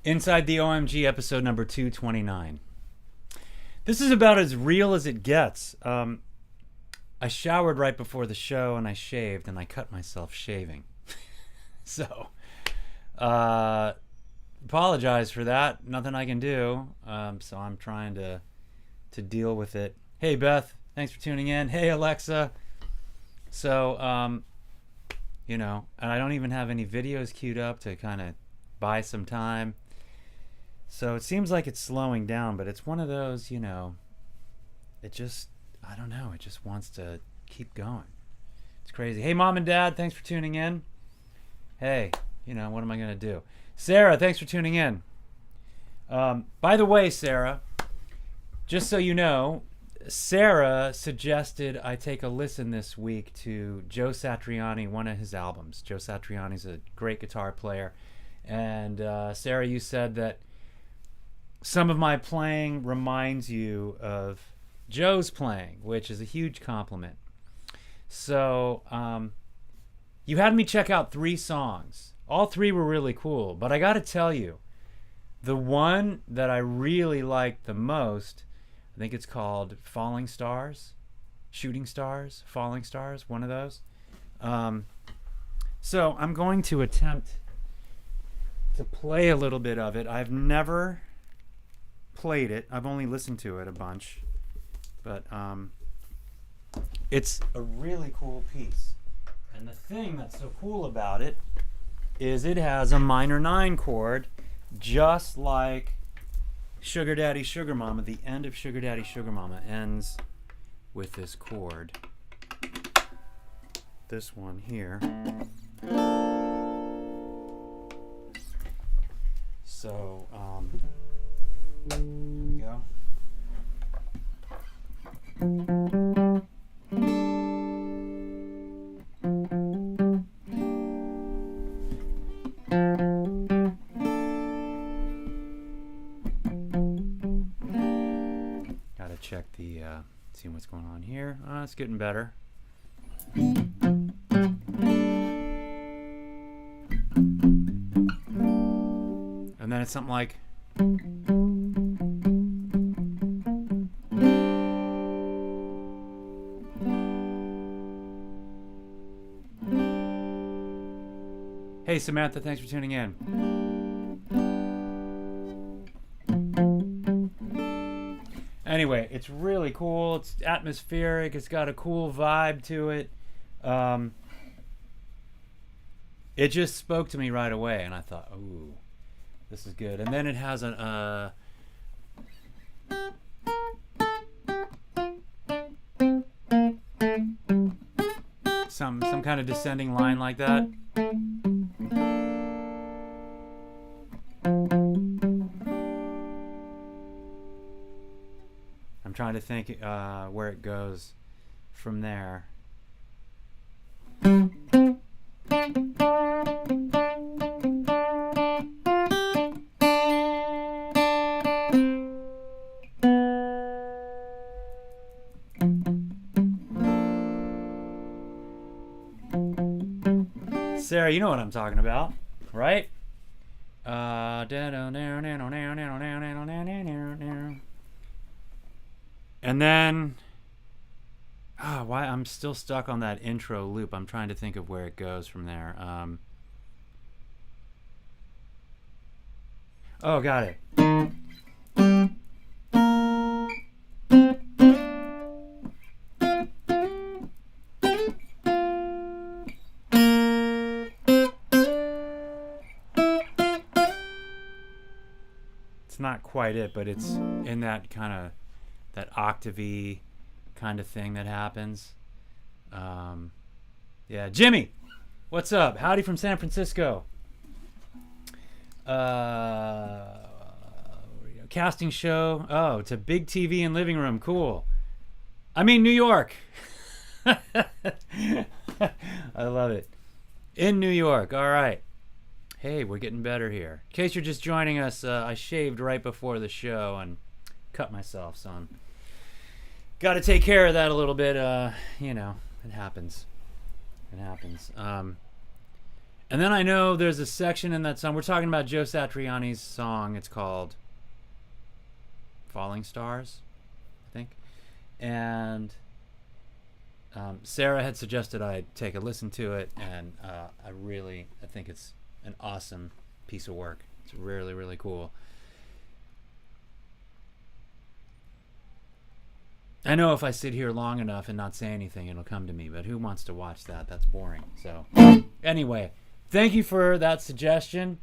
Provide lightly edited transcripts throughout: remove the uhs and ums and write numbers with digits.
Inside the OMG, episode number 229. This is about as real as it gets. I showered right before the show and I shaved and I cut myself shaving. So, apologize for that. Nothing I can do. So I'm trying to deal with it. Hey, Beth. Thanks for tuning in. Hey, Alexa. So, and I don't even have any videos queued up to kind of buy some time. So it seems like it's slowing down, but it's one of those, it just, I don't know, it just wants to keep going. It's crazy. Hey, Mom and Dad, thanks for tuning in. Hey, what am I going to do? Sarah, thanks for tuning in. By the way, Sarah, just so you know, Sarah suggested I take a listen this week to Joe Satriani, one of his albums. Joe Satriani's a great guitar player. And Sarah, you said that some of my playing reminds you of Joe's playing, which is a huge compliment. So you had me check out 3 songs. All 3 were really cool, but I got to tell you, the one that I really liked the most, I think it's called Falling Stars, Shooting Stars, Falling Stars, one of those. So I'm going to attempt to play a little bit of it. I've never played it. I've only listened to it a bunch, but it's a really cool piece. And the thing that's so cool about it is it has a minor 9 chord, just like Sugar Daddy Sugar Mama. The end of Sugar Daddy Sugar Mama ends with this chord. This one here. So, here we go. Gotta check the, see what's going on here. It's getting better. And then it's something like, hey Samantha, thanks for tuning in. Anyway, it's really cool. It's atmospheric. It's got a cool vibe to it. It just spoke to me right away, and I thought, ooh, this is good. And then it has some kind of descending line like that. I'm trying to think where it goes from there. Sarah, you know what I'm talking about, right? And then, why I'm still stuck on that intro loop. I'm trying to think of where it goes from there. Oh, got it. It's not quite it, but it's in that kind of that octavey kind of thing that happens. Yeah, Jimmy, what's up? Howdy from San Francisco. Casting show. Oh, it's a big TV and living room. Cool. I mean, New York. I love it. In New York. All right. Hey, we're getting better here. In case you're just joining us, I shaved right before the show and cut myself, so I'm got to take care of that a little bit. It happens. It happens. And then I know there's a section in that song. We're talking about Joe Satriani's song. It's called Falling Stars, I think. And Sarah had suggested I take a listen to it, and I think it's an awesome piece of work. It's really, really cool. I know if I sit here long enough and not say anything, it'll come to me, but who wants to watch that? That's boring. So anyway, thank you for that suggestion.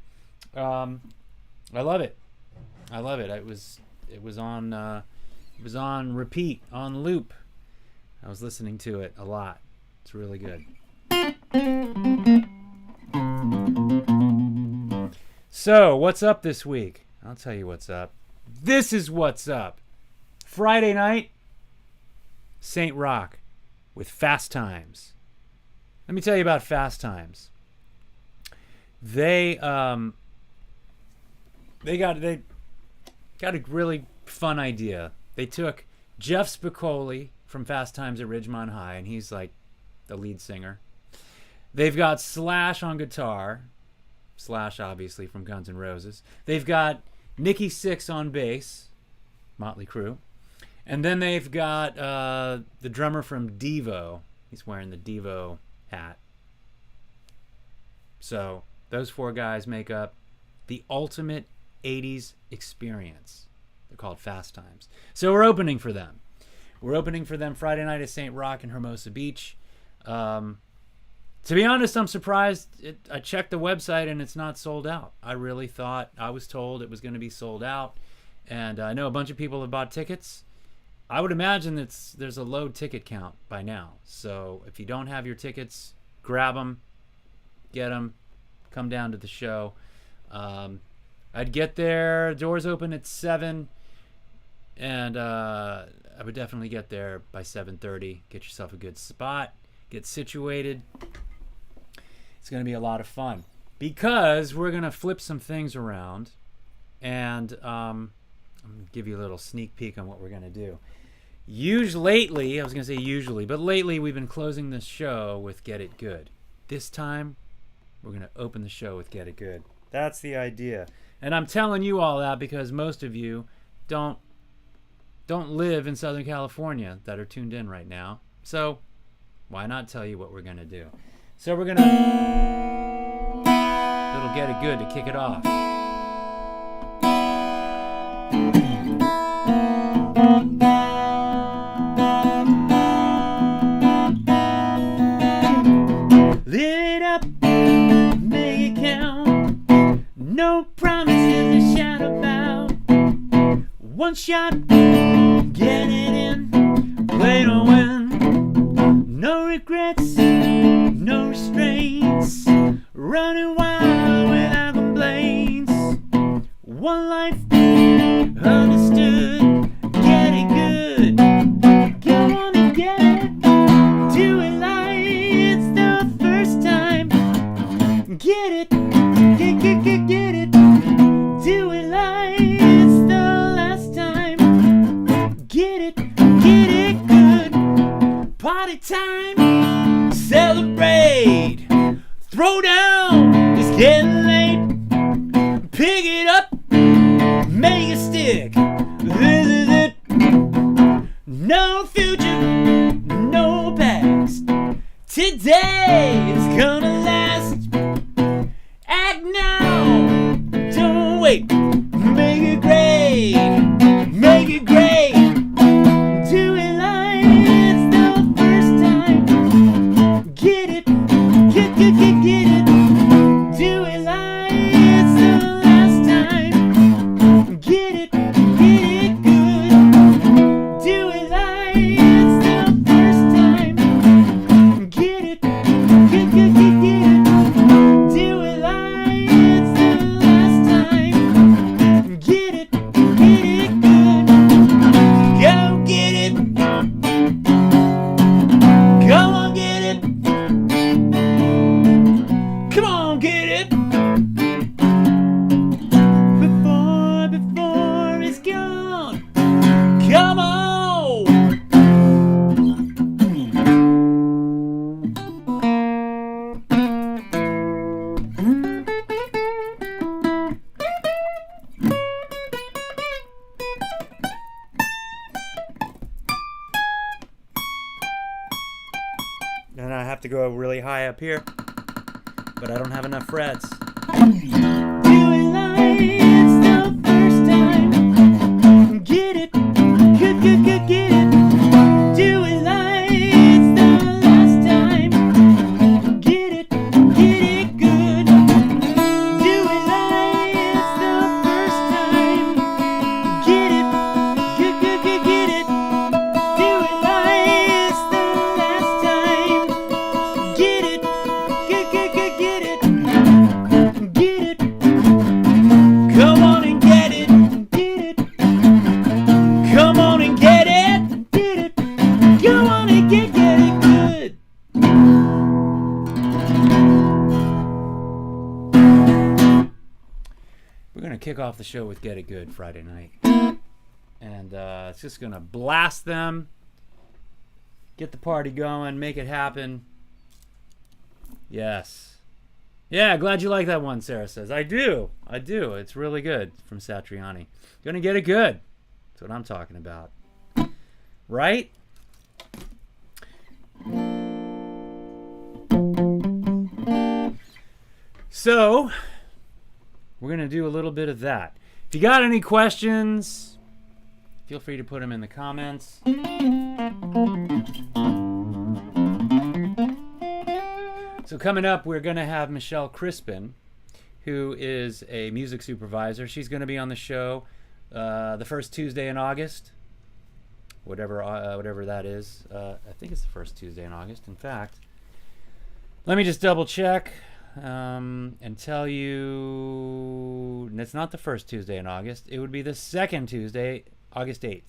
I love it. I love it. It was on repeat, on loop. I was listening to it a lot. It's really good. So, what's up this week? I'll tell you what's up. This is what's up. Friday night, St. Rock with Fast Times. Let me tell you about Fast Times. They got a really fun idea. They took Jeff Spicoli from Fast Times at Ridgemont High, and he's like the lead singer. They've got Slash on guitar. Slash, obviously, from Guns N' Roses. They've got Nikki Sixx on bass, Motley Crue. And then they've got the drummer from Devo. He's wearing the Devo hat. So those four guys make up the ultimate 80s experience. They're called Fast Times. So we're opening for them. We're opening for them Friday night at St. Rock in Hermosa Beach. To be honest, I'm surprised. I checked the website and it's not sold out. I really thought, I was told it was going to be sold out. And I know a bunch of people have bought tickets. I would imagine there's a low ticket count by now. So if you don't have your tickets, grab them, get them, come down to the show. I'd get there. Doors open at 7. And I would definitely get there by 7:30. Get yourself a good spot. Get situated. It's going to be a lot of fun because we're going to flip some things around, and I'm going to give you a little sneak peek on what we're going to do. Lately, I was going to say usually, but lately we've been closing the show with Get It Good. This time, we're going to open the show with Get It Good. That's the idea. And I'm telling you all that because most of you don't live in Southern California that are tuned in right now. So why not tell you what we're going to do? So we're going to little Get It Good to kick it off. Live it up, make it count. No promises to shout about. One shot, get it in, play to win. No regrets, no restraints, running wild without complaints. One life, understood, get it good. Go on and get it, do it like it's the first time. Get it, get it, do it like it's the last time. Get it good, party time, celebrate, throw down, it's getting late, pick it up, make it stick, this is it. No future, no past, today is gonna last. Act now, don't wait, make it great, make it great. Do it like it's the first time. Get it, get it. Do it like it's the last time. Get it good. Do it like it's the first time. Get it, get it. Do it like it's the last time. have to go really high up here, but I don't have enough frets. Doing life, it's the first time. Get it, good, good, good, get it. Doing life, it's the last time. Get it good. Doing life, it's the first time. Get it, good, good, good, get it. Doing life, it's the last time. Get it, good, good, good, get it. Get it. Come on and get it. Get it. Come on and get it. Get it. Come on and get it good. We're going to kick off the show with Get It Good Friday night. And it's just going to blast them, get the party going, make it happen. Yes. Yeah, glad you like that one, Sarah says. I do. It's really good from Satriani. Gonna get it good. That's what I'm talking about. Right? So, we're gonna do a little bit of that. If you got any questions, feel free to put them in the comments. So coming up, we're going to have Michelle Crispin, who is a music supervisor. She's going to be on the show the first Tuesday in August, whatever that is. I think it's the first Tuesday in August. In fact, let me just double check and tell you it's not the first Tuesday in August. It would be the second Tuesday, August 8th.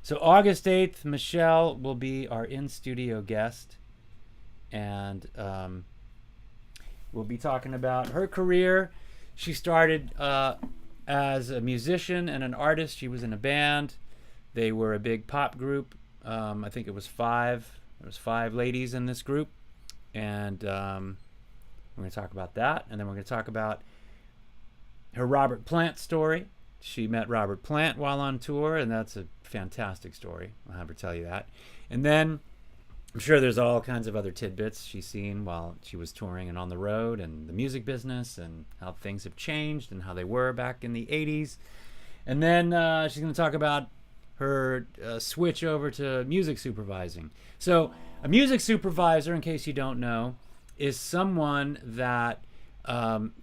So August 8th, Michelle will be our in-studio guest. And we'll be talking about her career. She started as a musician and an artist. She was in a band. They were a big pop group. I think it was five. There was 5 ladies in this group. And we're going to talk about that. And then we're going to talk about her Robert Plant story. She met Robert Plant while on tour, and that's a fantastic story. I'll have her tell you that. And then I'm sure there's all kinds of other tidbits she's seen while she was touring and on the road, and the music business and how things have changed and how they were back in the 80s. And then she's going to talk about her switch over to music supervising. So a music supervisor, in case you don't know, is someone that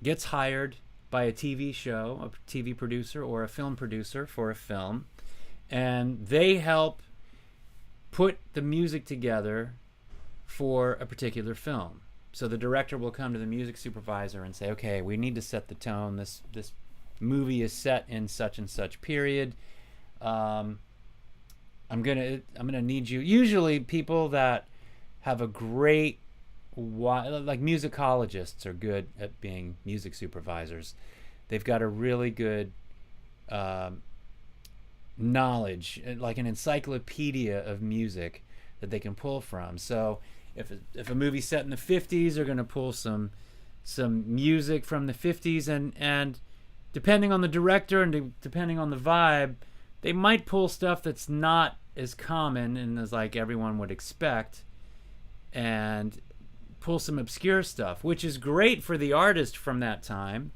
gets hired by a TV show, a TV producer or a film producer for a film, and they help put the music together for a particular film. So the director will come to the music supervisor and say, okay, we need to set the tone. This movie is set in such and such period. I'm gonna need you. Usually people that have a great, like musicologists are good at being music supervisors. They've got a really good knowledge, like an encyclopedia of music that they can pull from. So if a movie's set in the 50s, they're going to pull some music from the 50s, and depending on the director and depending on the vibe, they might pull stuff that's not as common and as like everyone would expect, and pull some obscure stuff, which is great for the artist from that time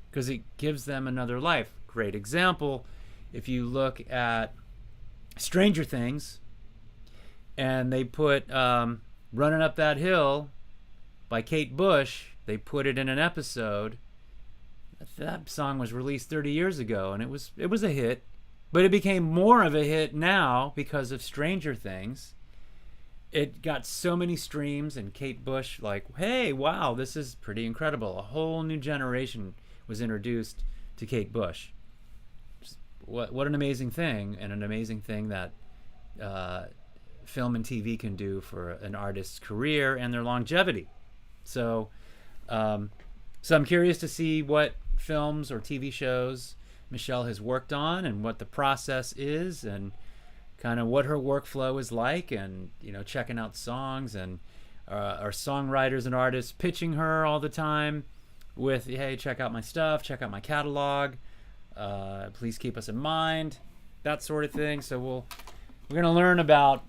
because it gives them another life. Great example, if you look at Stranger Things and they put Running Up That Hill by Kate Bush, they put it in an episode. That song was released 30 years ago, and it was a hit, but it became more of a hit now because of Stranger Things. It got so many streams, and Kate Bush, like, hey, wow, this is pretty incredible. A whole new generation was introduced to Kate Bush. What an amazing thing, and an amazing thing that film and TV can do for an artist's career and their longevity. So I'm curious to see what films or TV shows Michelle has worked on and what the process is and kind of what her workflow is like, and checking out songs, and are songwriters and artists pitching her all the time with, hey, check out my stuff, check out my catalog, please keep us in mind, that sort of thing. So we're going to learn about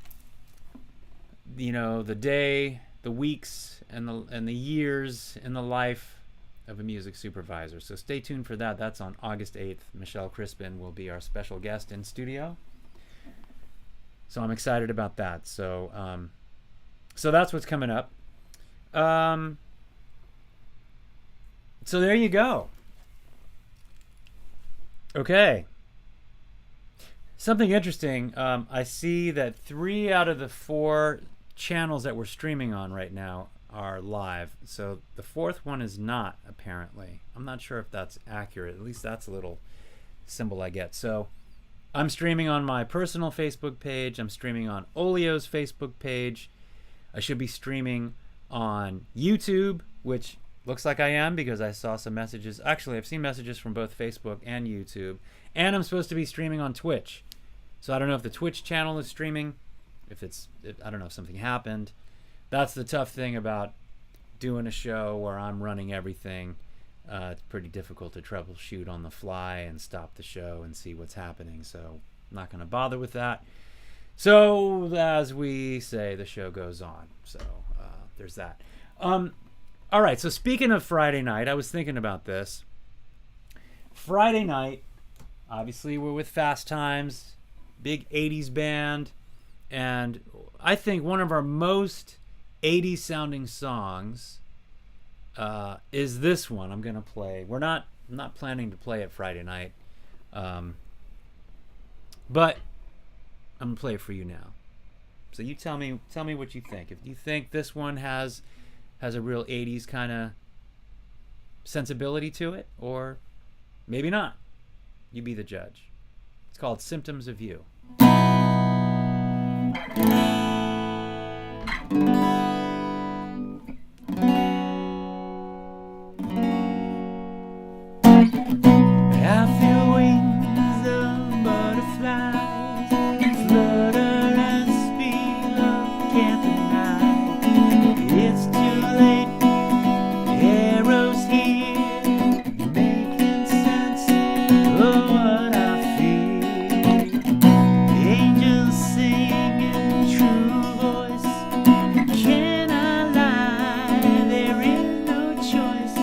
the day, the weeks, and the years in the life of a music supervisor. So stay tuned for that. That's on August 8th. Michelle Crispin will be our special guest in studio. So I'm excited about that. So that's what's coming up. So there you go. Okay. Something interesting. I see that 3 out of the 4 channels that we're streaming on right now are live. So the 4th one is not, apparently. I'm not sure if that's accurate. At least that's a little symbol I get. So I'm streaming on my personal Facebook page. I'm streaming on Olio's Facebook page. I should be streaming on YouTube, which looks like I am because I saw some messages. Actually, I've seen messages from both Facebook and YouTube. And I'm supposed to be streaming on Twitch. So I don't know if the Twitch channel is streaming. I don't know if something happened. That's the tough thing about doing a show where I'm running everything. It's pretty difficult to troubleshoot on the fly and stop the show and see what's happening. So I'm not going to bother with that. So as we say, the show goes on. So there's that. All right, so speaking of Friday night, I was thinking about this. Friday night, obviously we're with Fast Times, big 80s band, and I think one of our most 80s sounding songs is this one I'm going to play. I'm not planning to play it Friday night, but I'm going to play it for you now. So you tell me what you think. If you think this one has a real 80s kind of sensibility to it, or maybe not. You be the judge. It's called Symptoms of You. I feel wings of butterflies flutter and speed of can't deny. It's too late. Arrows here making sense of what I feel. Angels singing true voice. Can I lie? There is no choice.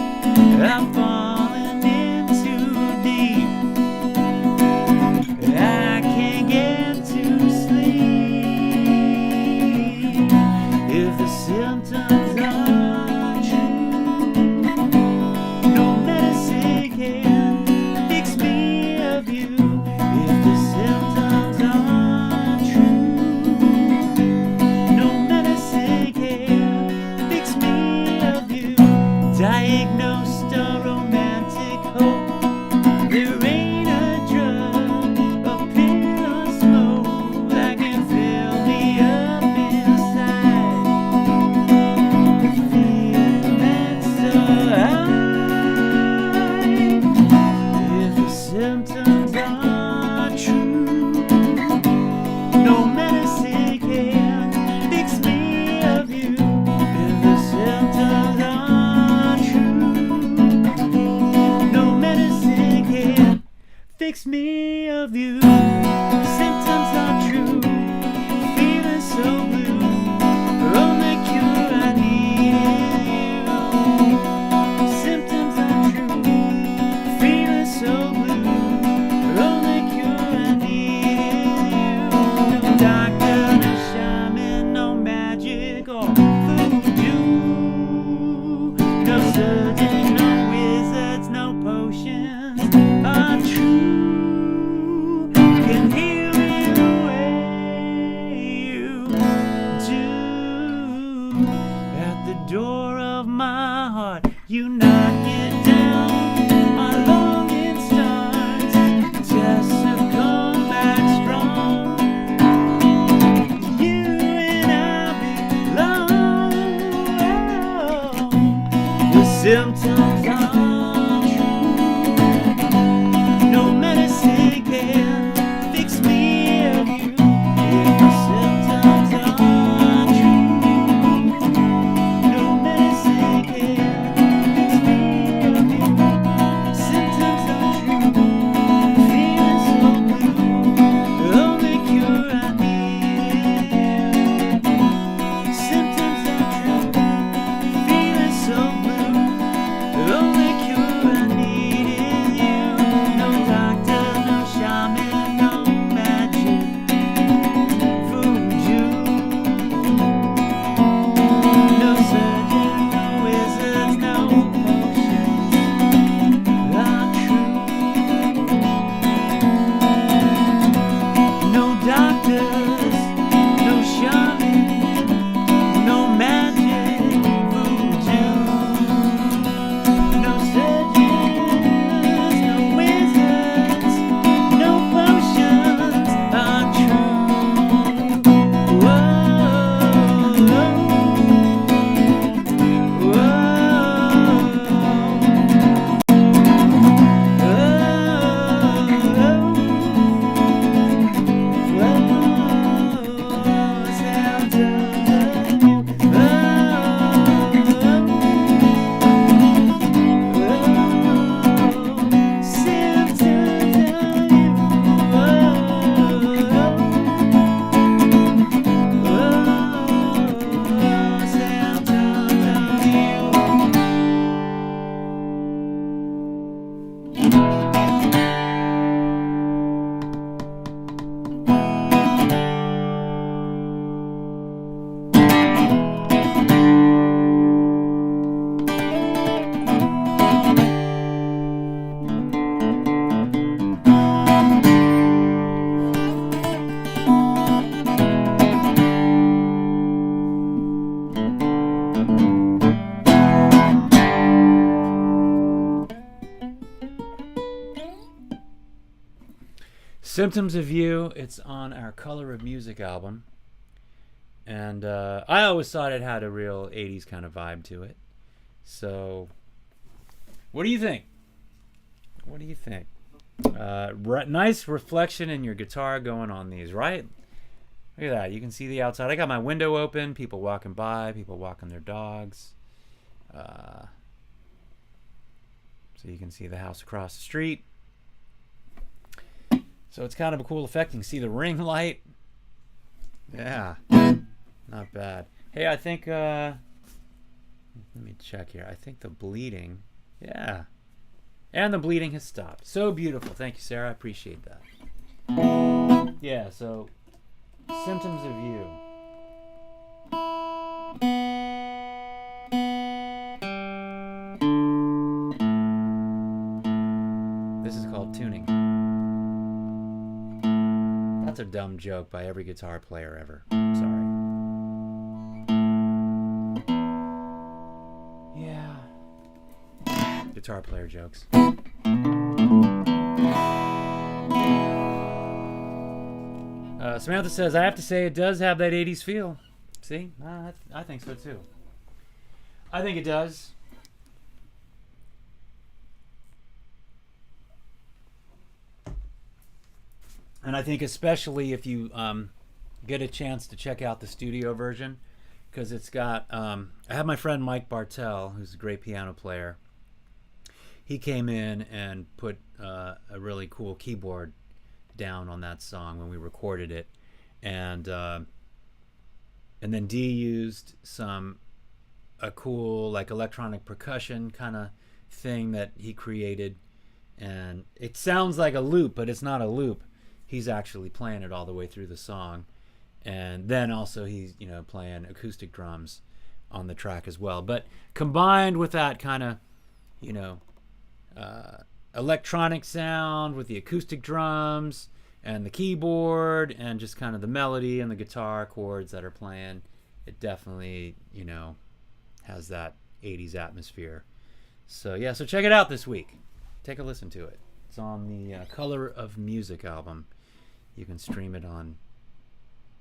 I've fallen in too deep. I can't get to sleep. If the symptoms are true, no medicine can fix me of you. If the symptoms are true, no medicine can fix me of you. Diagnosed a romantic hope. There ain't a drug, a pill or smoke that can fill me up inside. Feel that so high. If the symptoms are true, no medicine can fix me of you. If the symptoms are true, no medicine can fix me of you. Symptoms are true, feeling so blue. Only cure I need you. Symptoms are true, feeling so blue. Only cure I need you. No doctor, no shaman, no magic or voodoo. No surgeon, no wizards, no potions are true. Can heal me the way you do. At the door of my heart, you knock it down. My longing starts just to come back strong. You and I belong. The symptoms are true. No medicine can fix me of you. If the symptoms are true, no medicine can fix me of you. Symptoms are true, feeling so blue. Only cure I need. Symptoms of You. It's on our Color of Music album. And I always thought it had a real 80s kind of vibe to it. So, what do you think? What do you think? Nice reflection in your guitar going on these, right? Look at that. You can see the outside. I got my window open. People walking by. People walking their dogs. So you can see the house across the street. So it's kind of a cool effect. You can see the ring light. Yeah. Not bad. Hey, I think... let me check here. I think the bleeding... Yeah. And the bleeding has stopped. So beautiful. Thank you, Sarah. I appreciate that. Yeah, so... Symptoms of You. This is called tuning. That's a dumb joke by every guitar player ever. Sorry. Yeah. Guitar player jokes. Samantha says, I have to say it does have that 80s feel. See? I think so too. I think it does. And I think especially if you get a chance to check out the studio version, because it's got... I have my friend Mike Bartell, who's a great piano player. He came in and put a really cool keyboard down on that song when we recorded it, and then Dee used a cool like electronic percussion kind of thing that he created, and it sounds like a loop, but it's not a loop. He's actually playing it all the way through the song, and then also he's playing acoustic drums on the track as well. But combined with that kind of electronic sound with the acoustic drums and the keyboard and just kind of the melody and the guitar chords that are playing, it definitely has that 80s atmosphere. So yeah, so check it out this week. Take a listen to it. It's on the Color of Music album. You can stream it on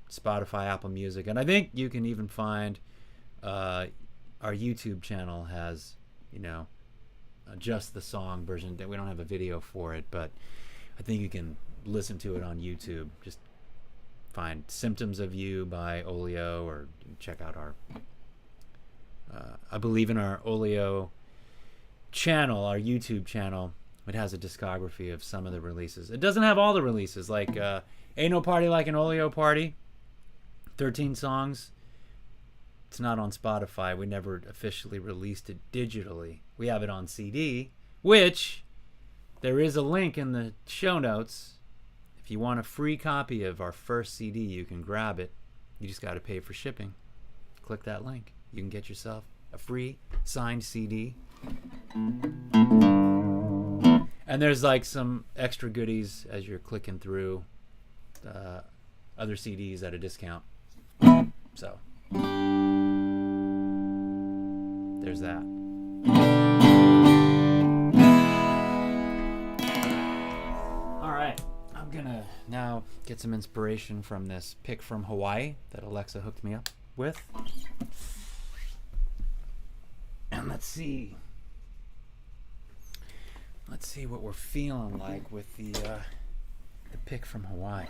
Spotify, Apple Music, and I think you can even find our YouTube channel has just the song version. We don't have a video for it, but I think you can listen to it on YouTube. Just find Symptoms of You by Oleo, or check out our I believe in our Oleo channel, our YouTube channel. It has a discography of some of the releases. It doesn't have all the releases, like Ain't No Party Like an Oleo Party, 13 songs. It's not on Spotify. We never officially released it digitally. We have it on CD, which there is a link in the show notes. If you want a free copy of our first CD, you can grab it. You just got to pay for shipping. Click that link. You can get yourself a free signed CD. And there's like some extra goodies as you're clicking through other CDs at a discount. So there's that. All right, I'm gonna now get some inspiration from this pick from Hawaii that Alexa hooked me up with. And let's see what we're feeling like with the pick from Hawaii.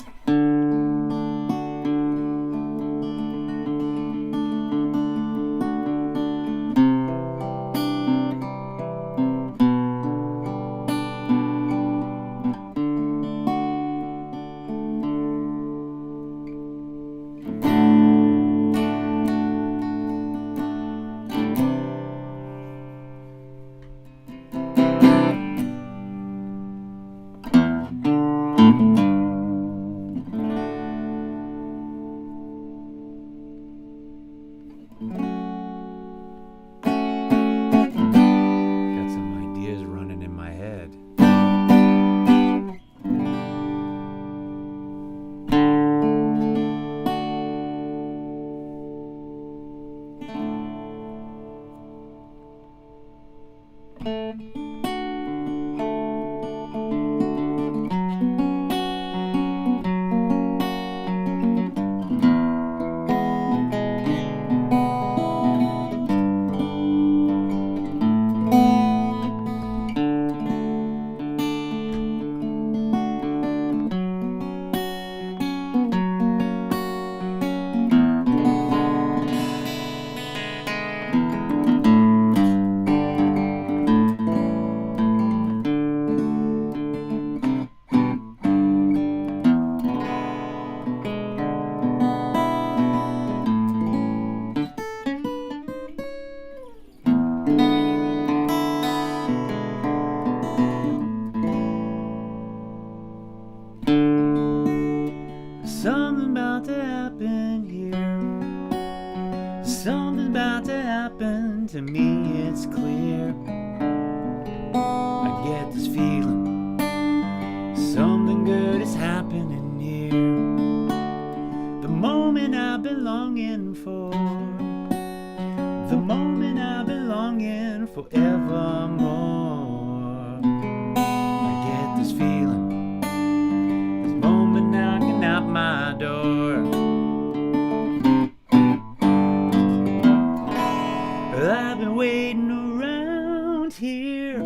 here.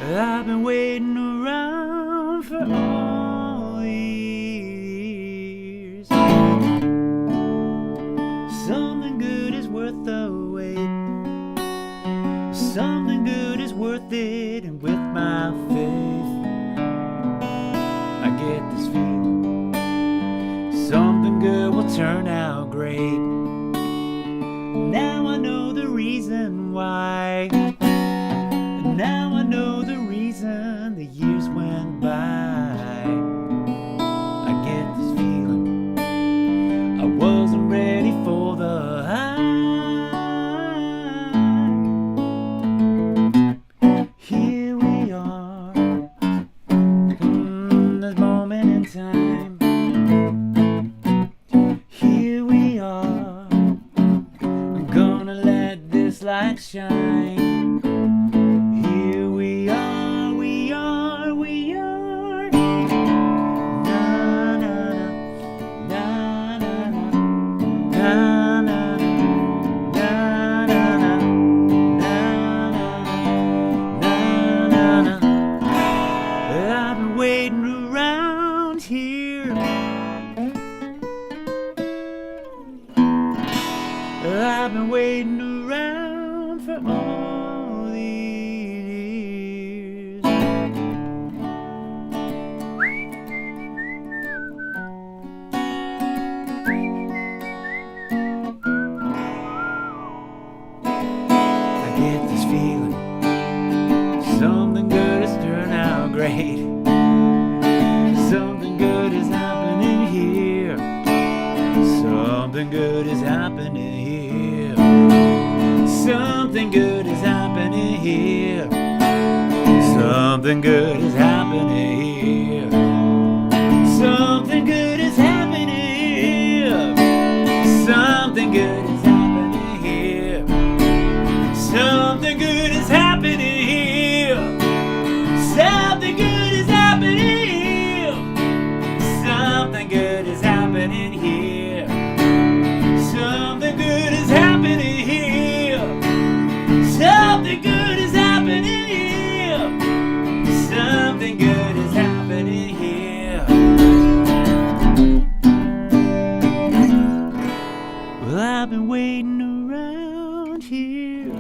I've been waiting around for all these years. Something good is worth the wait. Something good is worth it, and with my faith, I get this feeling something good will turn out great. Now I know the reason why. Now I know the reason the years went by. I get this feeling I wasn't ready for the high. Here we are, this moment in time. Here we are, I'm gonna let this light shine. Here we are, we are, we are. Na na na, na na na, na na na, na na na, na na na. I've been waiting around here. I've been waiting around for all these years. I get this feeling something good has turned out great. Something good is happening here. Something good is happening here. Something good is happening here. Something good is happening here. Something good is happening here. Something good is happening here. Something good is happening here. Something good is happening here. Something good is happening here. Something good is happening here. Something good is happening here. Something good is happening here. Well, I've been waiting around here.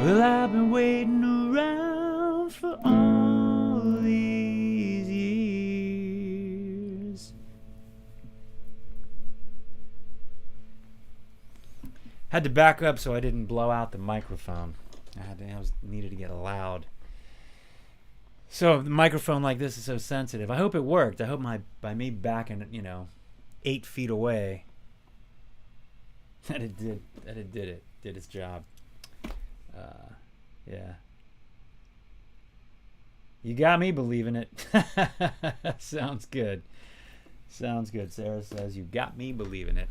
Well, I've been waiting around for all these years. Had to back up so I didn't blow out the microphone. I needed to get loud. So the microphone like this is so sensitive. I hope it worked. I hope by me backing, 8 feet away, that it did its job. Yeah. You got me believing it. Sounds good. Sounds good. Sarah says you got me believing it.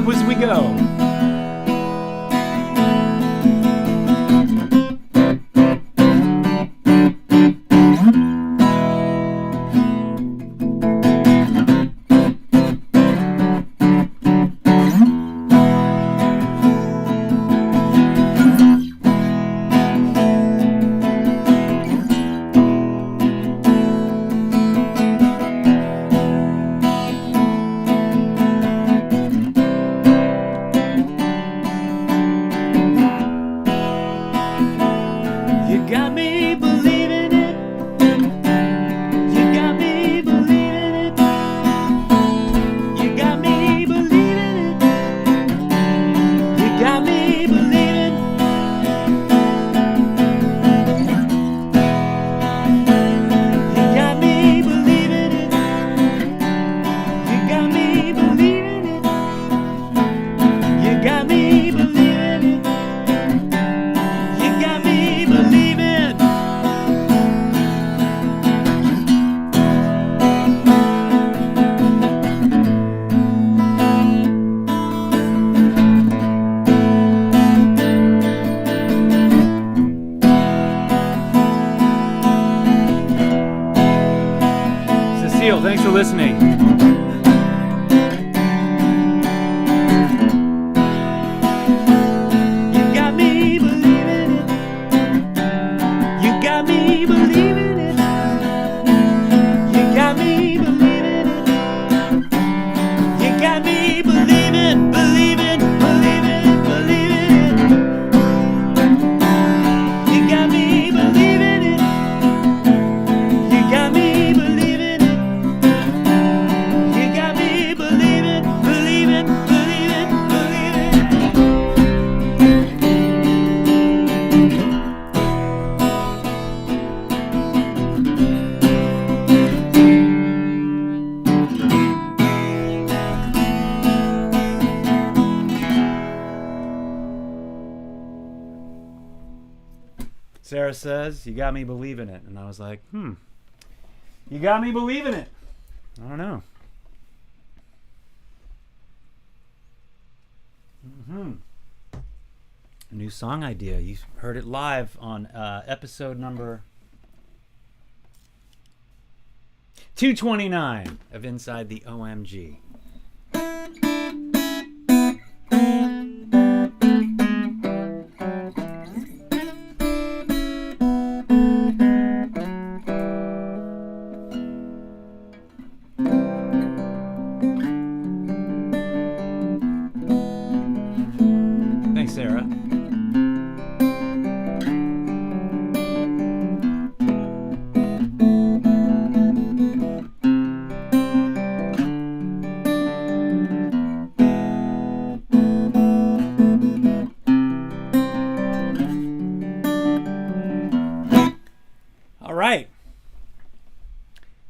up as we go. Thanks for listening. You got me believing it. You got me believing it. You got me believing it. You got me believing, believing, believing, believing it. You got me believing it. You got me believing it. Sarah says, you got me believing it. And I was like, you got me believing it. I don't know. A new song idea. You heard it live on episode number 229 of Inside the OMG. Thanks, Sarah. All right.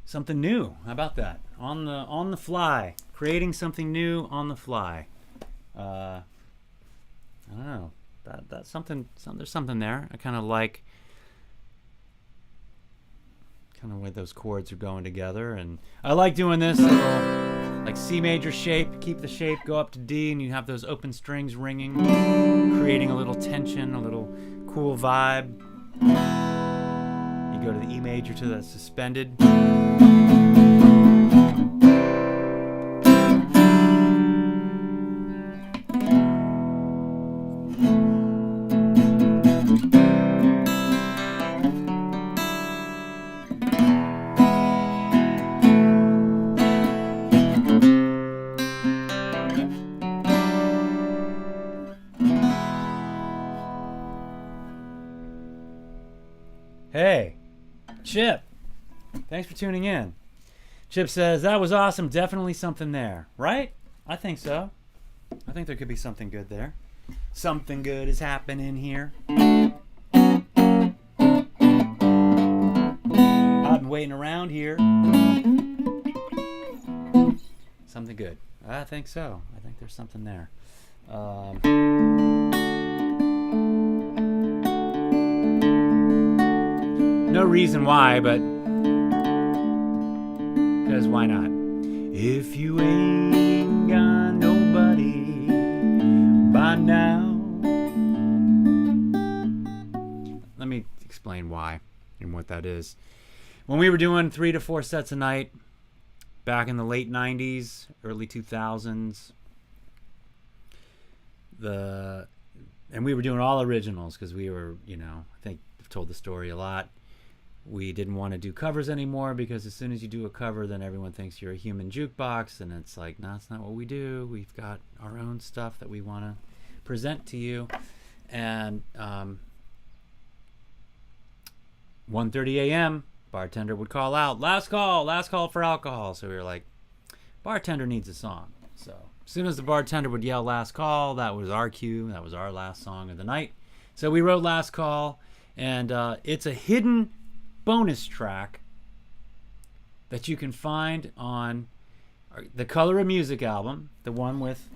Something new. How about that? On the fly. Creating something new on the fly. I don't know. That's something. There's something there. I kind of like the way those chords are going together, and I like doing this little, like C major shape. Keep the shape, go up to D, and you have those open strings ringing, creating a little tension, a little cool vibe. You go to the E major to that suspended. Hey, Chip, thanks for tuning in. Chip says, that was awesome. Definitely something there. Right? I think so. I think there could be something good there. Something good is happening here. I've been waiting around here. Something good. I think so. I think there's something there. No reason why, but because why not? If you ain't got nobody explain why and what that is. When we were doing 3 to 4 sets a night back in the late 90s, early 2000s, and we were doing all originals because we were, I think I've told the story a lot. We didn't want to do covers anymore because as soon as you do a cover, then everyone thinks you're a human jukebox, and it's like, no, that's not what we do. We've got our own stuff that we want to present to you. And 1:30 a.m., bartender would call out, last call for alcohol. So we were like, bartender needs a song. So as soon as the bartender would yell last call, that was our cue. That was our last song of the night. So we wrote Last Call, and it's a hidden bonus track that you can find on the Color of Music album, the one with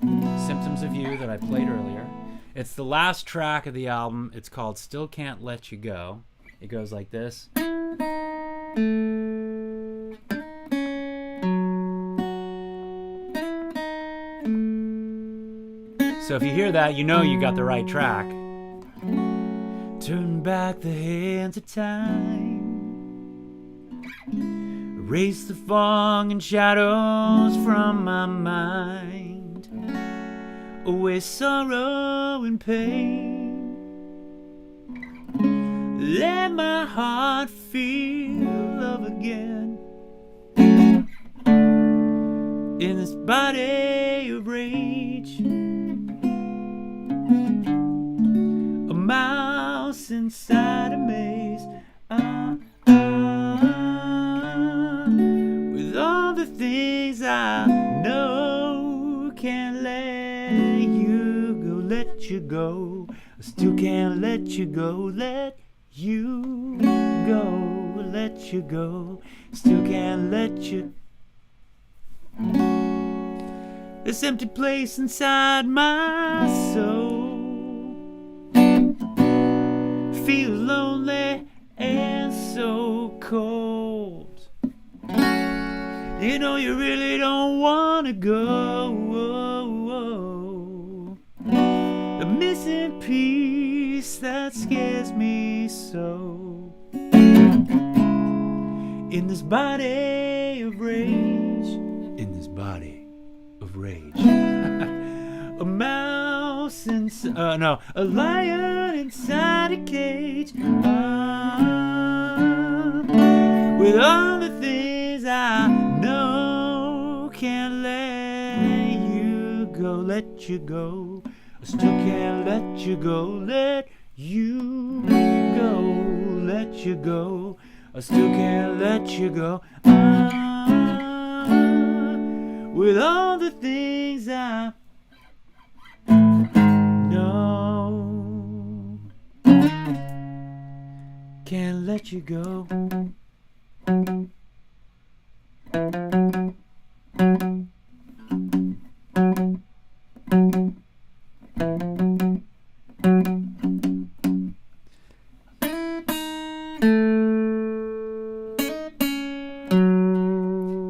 Symptoms of You that I played earlier. It's the last track of the album. It's called Still Can't Let You Go. It goes like this. So if you hear that, you know you got the right track. Turn back the hands of time, erase the fog and shadows from my mind, away sorrow and pain, let my heart feel love again, in this body of rage, a mouse inside a maze, with all the things I know, can't let you go, I still can't let you go, let you go, still can't let you. This empty place inside my soul feels lonely and so cold. You know you really don't want to go. The missing piece that scares me so. In this body of rage, in this body of rage. A mouse inside, a lion inside a cage. With all the things I know, can't let you go, let you go. I still can't let you go, let you go, let you go. I still can't let you go. With all the things I know, can't let you go.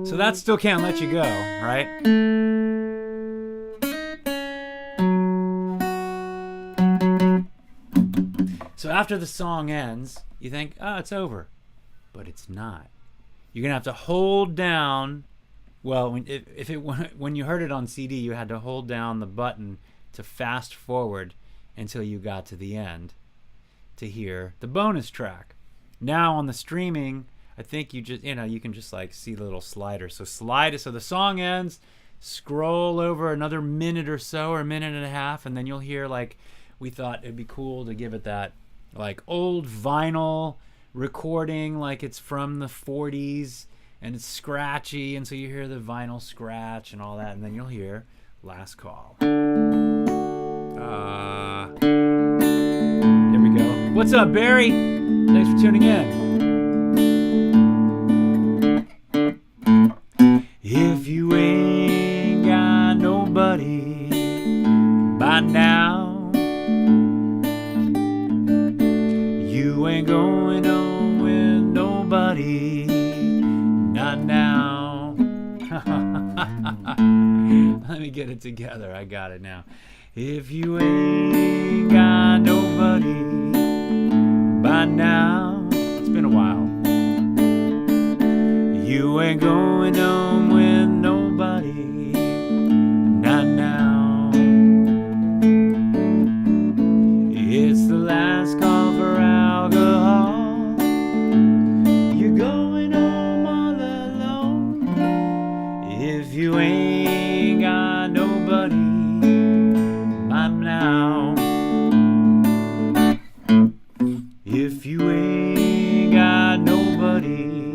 So that still can't let you go, right? So after the song ends, you think, oh, it's over. But it's not. You're going to have to hold down, well, when you heard it on CD, you had to hold down the button to fast forward until you got to the end to hear the bonus track. Now on the streaming, I think you just, you can just like see the little slider. So slide it, so the song ends, scroll over another minute or so, or a minute and a half, and then you'll hear, like, we thought it'd be cool to give it that like old vinyl recording, like it's from the 40s and it's scratchy, and so you hear the vinyl scratch and all that, and then you'll hear Last Call. Here we go. What's up, Barry? Thanks for tuning in. If you ain't got nobody by now, you ain't going on with nobody, not now. Let me get it together. I got it now. If you ain't got nobody by now. It's been a while. You ain't going home with nobody, not now. It's the last call for alcohol. You're going home all alone. If you ain't got nobody by now. If you ain't got nobody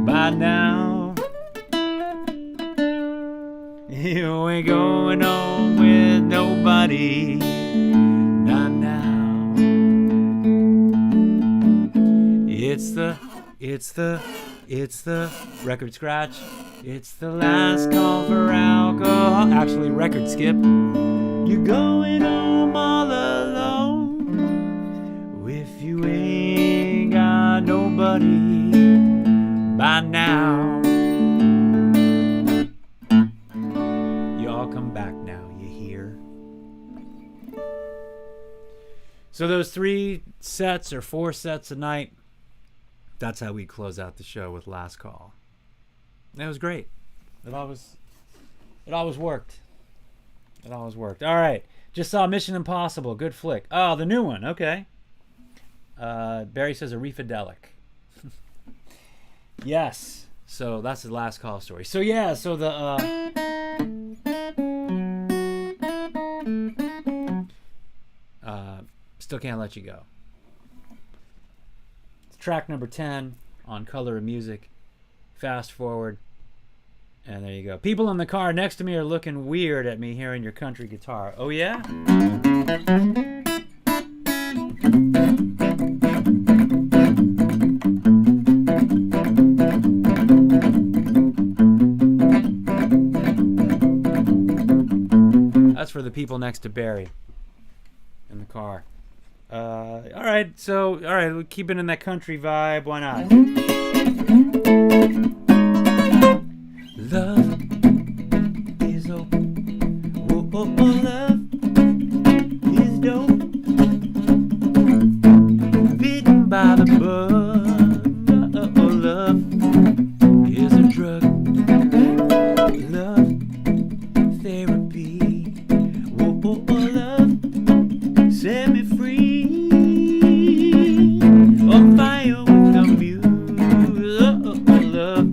by now, you ain't going home with nobody, not now. It's the record scratch. It's the last call for alcohol. Actually, record skip. You're going home all alone. If you ain't got nobody by now. You all come back now, you hear? So those 3 sets or 4 sets a night, that's how we close out the show with Last Call. It was great. It always worked. It always worked. All right. Just saw Mission Impossible. Good flick. Oh, the new one. Okay. Barry says a Refidelic. Yes. So that's the Last Call story. So yeah, so the Still Can't Let You Go. It's track number 10 on Color of Music. Fast forward. And there you go. People in the car next to me are looking weird at me hearing your country guitar. Oh yeah? That's for the people next to Barry in the car. All right, we'll keep it in that country vibe. Why not? Love is open. Oh, oh, oh, love is dope. Bitten by the bug. Oh, oh, love is a drug. Love therapy. Oh, oh, oh, love set me free. On fire with the muse. Oh, oh, oh, love.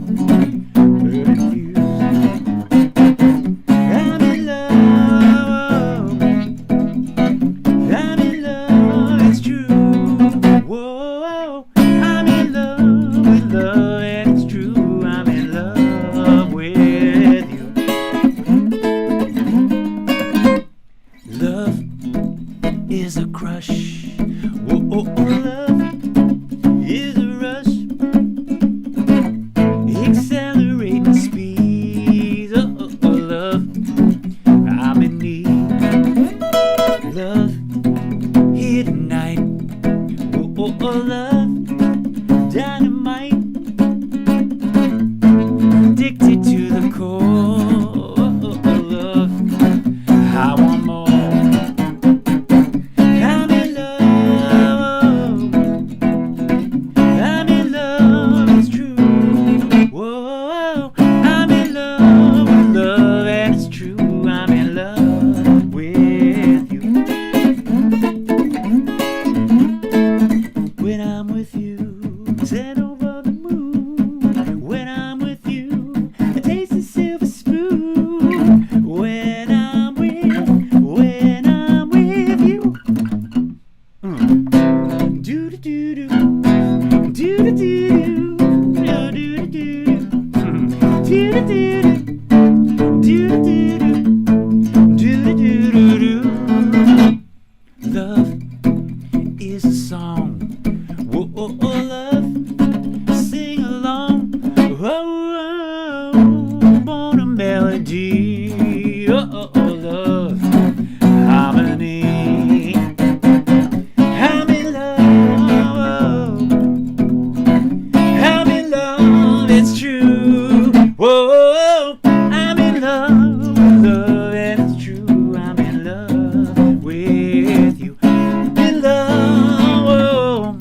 with you. In love,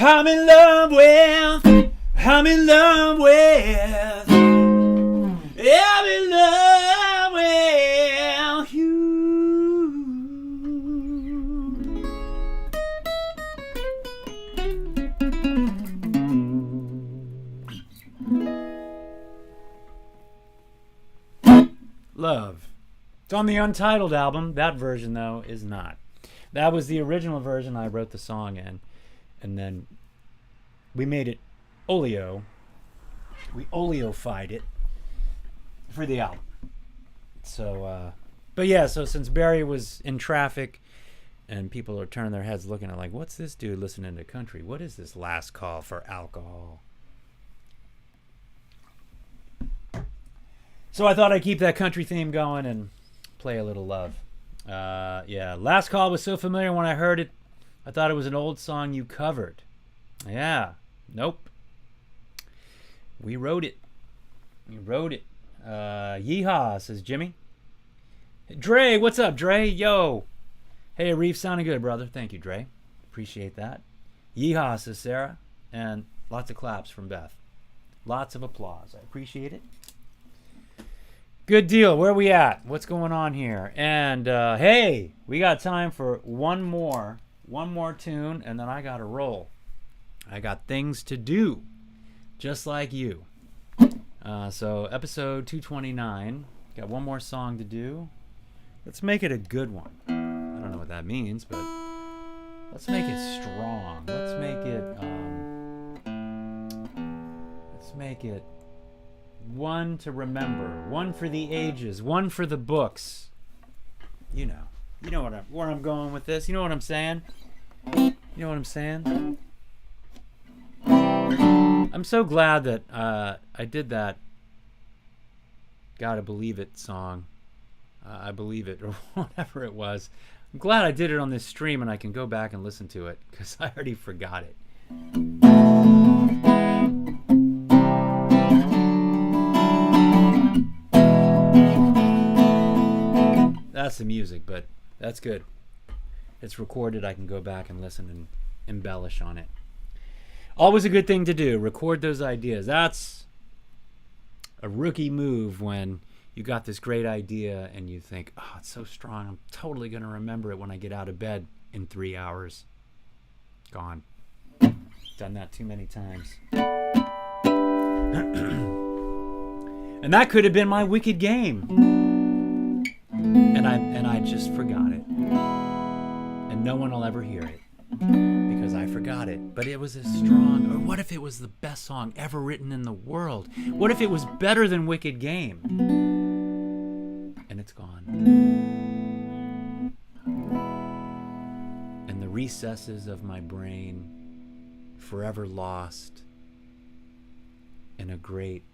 I'm in love with, I'm in love with, I'm in love with you. Love. It's on the Untitled album. That version, though, is not. That was the original version I wrote the song in. And then we made it oleo. We oleofied it for the album. So, but yeah, so since Barry was in traffic and people are turning their heads looking at like, what's this dude listening to country? What is this last call for alcohol? So I thought I'd keep that country theme going and play a little love. Yeah, Last Call was so familiar when I heard it. I thought it was an old song you covered. Yeah, nope. We wrote it. We wrote it. Yeehaw, says Jimmy. Dre, what's up, Dre? Yo. Hey, Reef, sounding good, brother. Thank you, Dre. Appreciate that. Yeehaw, says Sarah. And lots of claps from Beth. Lots of applause. I appreciate it. Good deal. Where are we at? What's going on here? And hey, we got time for one more tune, and then I got to roll. I got things to do, just like you. So episode 229. Got one more song to do. Let's make it a good one. I don't know what that means, but let's make it strong. Let's make it one to remember, one for the ages, one for the books. You know where I'm going with this. You know what I'm saying? You know what I'm saying? I'm so glad that I did that Gotta Believe It song. I Believe It, or whatever it was. I'm glad I did it on this stream and I can go back and listen to it because I already forgot it. That's the music, but that's good. It's recorded. I can go back and listen and embellish on it. Always a good thing to do. Record those ideas. That's a rookie move when you got this great idea and you think, oh, it's so strong. I'm totally going to remember it when I get out of bed in 3 hours. Gone. Done that too many times. And that could have been my wicked game. And I just forgot it. And no one will ever hear it because I forgot it. But it was as strong. Or what if it was the best song ever written in the world? What if it was better than Wicked Game? And it's gone. And the recesses of my brain forever lost in a great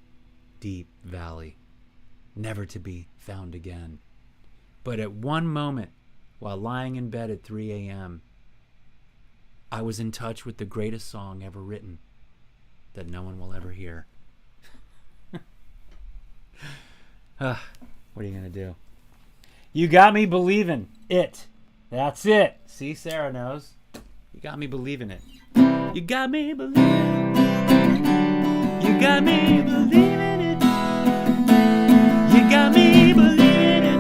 deep valley, never to be found again. But at one moment, while lying in bed at 3 a.m., I was in touch with the greatest song ever written that no one will ever hear. What are you going to do? You got me believing it. That's it. See, Sarah knows. You got me believing it. You got me believing it. You got me believing it. You got me believing it.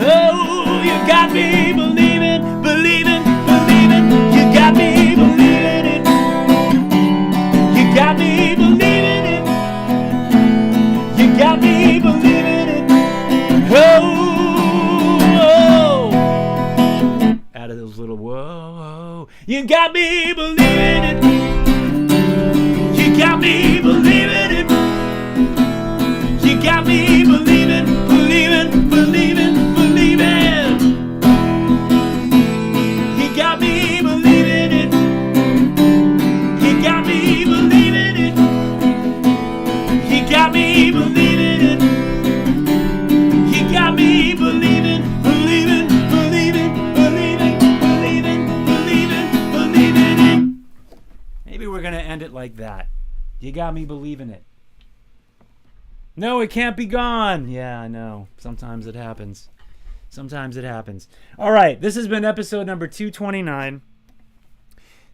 Oh, you got me believing, believing, believing. You got me believing it. You got me believing it. You got me believing it. Oh, oh. Out of those little whoa. You got me believing it. You got me believing it. You got me believing, believing, believing, believing. You got me believing it. You got me believing it. You got me believing it. You got me believing, believing, believing, believing, believing, believing, believing it. Maybe we're gonna end it like that. You got me believing it. No, it can't be gone. Yeah, I know. Sometimes it happens. Sometimes it happens. All right, this has been episode number 229.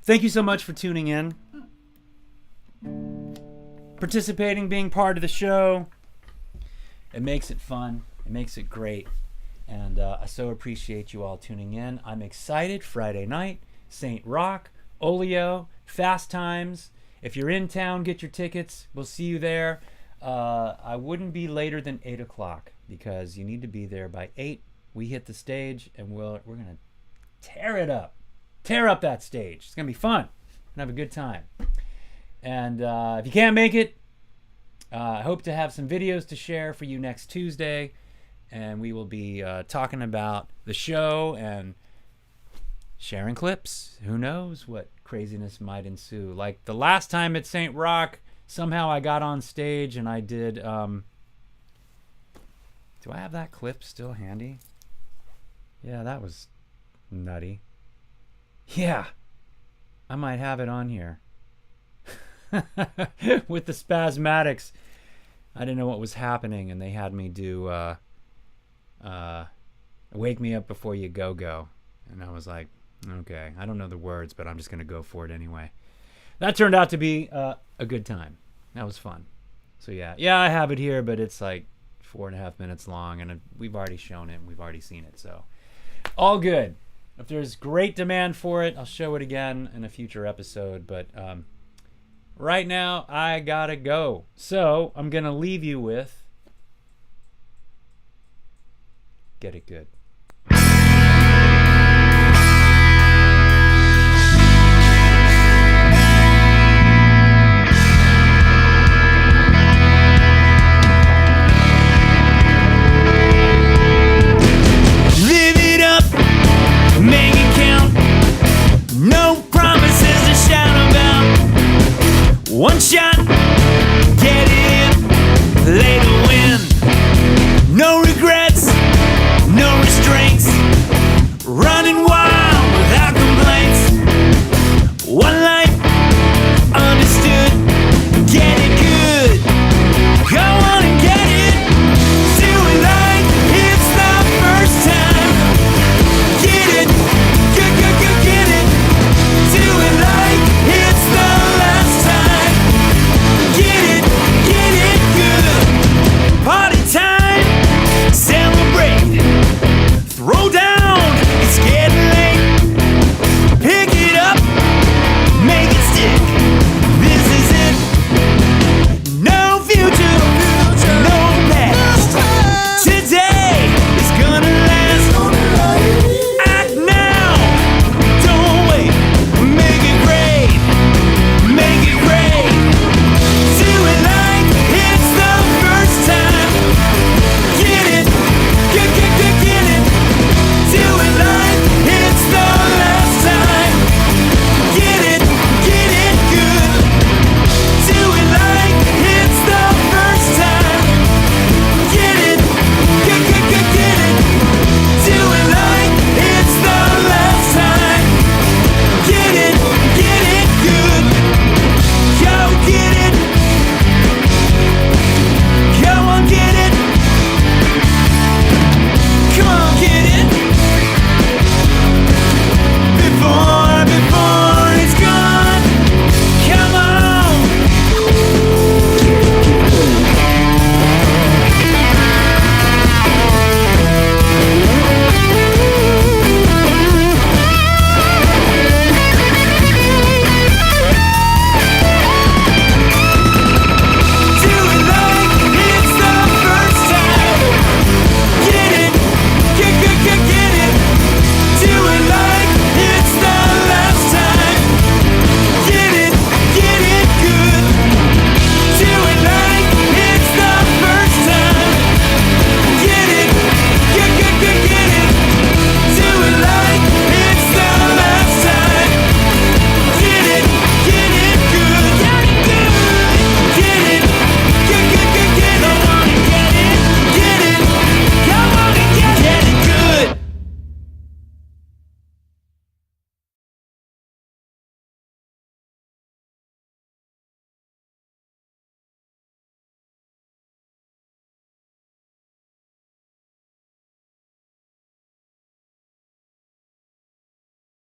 Thank you so much for tuning in, participating, being part of the show. It makes it fun. It makes it great. And I so appreciate you all tuning in. I'm excited. Friday night, St. Rock, Olio, Fast Times. If you're in town, get your tickets. We'll see you there. I wouldn't be later than 8 o'clock because you need to be there by 8. We hit the stage and we're going to tear it up. Tear up that stage. It's going to be fun. And have a good time. And if you can't make it, I hope to have some videos to share for you next Tuesday. And we will be talking about the show and sharing clips. Who knows what craziness might ensue. Like the last time at St. Rock, somehow I got on stage and I did... do I have that clip still handy? Yeah, that was nutty. Yeah, I might have it on here. With the spasmatics. I didn't know what was happening and they had me do... Wake Me Up Before You Go. And I was like, okay, I don't know the words, but I'm just going to go for it anyway. That turned out to be a good time. That was fun. So yeah, I have it here, but it's like 4.5 minutes long, and we've already shown it, and we've already seen it. So all good. If there's great demand for it, I'll show it again in a future episode. But right now, I gotta go. So I'm going to leave you with Get It Good.